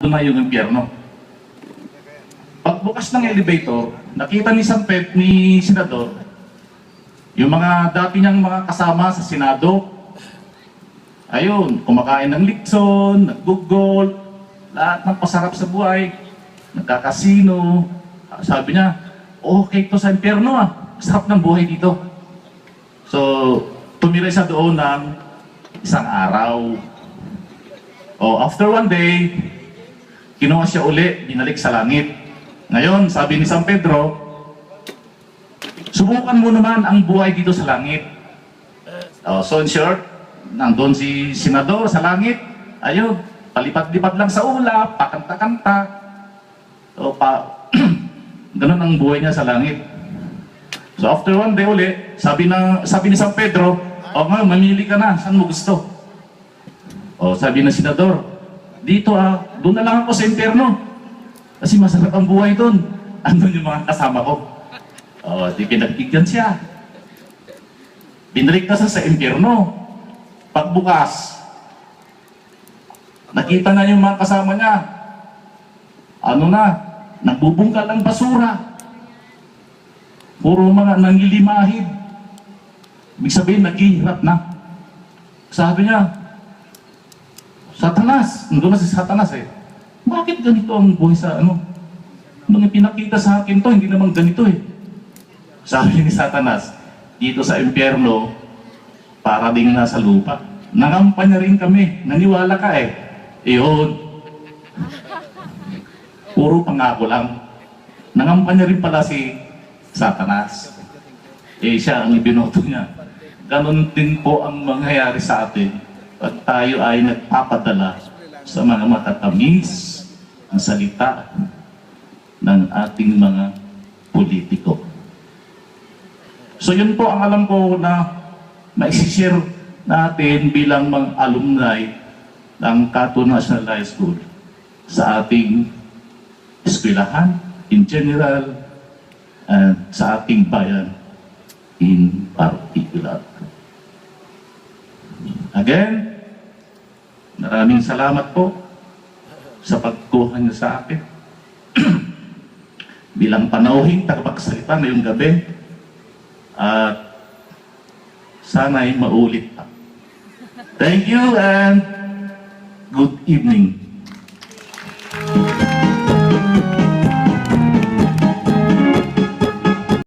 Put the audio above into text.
na yung impyerno. Pagbukas ng elevator, nakita ni Senador, yung mga dati niyang mga kasama sa Senado, ayun, kumakain ng litson, naggugol, lahat ng pasarap sa buhay, nagkakasino. Sabi niya, okay to sa impyerno sarap ng buhay dito. So, tumira siya doon ng isang araw. After one day, kinuha siya uli, binalik sa langit. Ngayon, sabi ni San Pedro, subukan mo naman ang buhay dito sa langit. So in short, nandun si Senador sa langit, ayun, palipat-lipat lang sa ulap, pakanta-kanta. Ganun ang buhay niya sa langit. So after one day uli, sabi ni San Pedro, nga, mamili ka na, saan mo gusto? Sabi ng Senador, dito doon na lang ako sa impyerno. Kasi masarap ang buhay doon. Andun yung mga kasama ko. Di pinagbigyan siya. Binalik na sa impyerno. Pagbukas, nakita na yung mga kasama niya. Nagbubungkal ang basura. Puro mga nangilimahid. Ibig sabihin, naghihirap na. Sabi niya, Satanas, nandun na si Satanas bakit ganito ang buhay sa nung ipinakita sa akin to, hindi naman ganito Sabi ni Satanas, dito sa impyerno, para ding nasa lupa. Nangampanya rin kami, naniwala ka Iyon. Puro pangako lang. Nangampanya rin pala si Satanas. Siya ang ibinoto niya. Ganon din po ang mangyayari sa atin pag tayo ay nagpapadala sa mga matatamis na salita ng ating mga politiko. So yun po ang alam ko na maisishare natin bilang mga alumni ng Cato National High School sa ating eskwelahan in general at sa ating bayan in particular. Again, maraming salamat po sa pagkuha niyo sa akin. Bilang panauhing tagapagsalita ngayong gabi, at sana'y maulit pa. Thank you and good evening.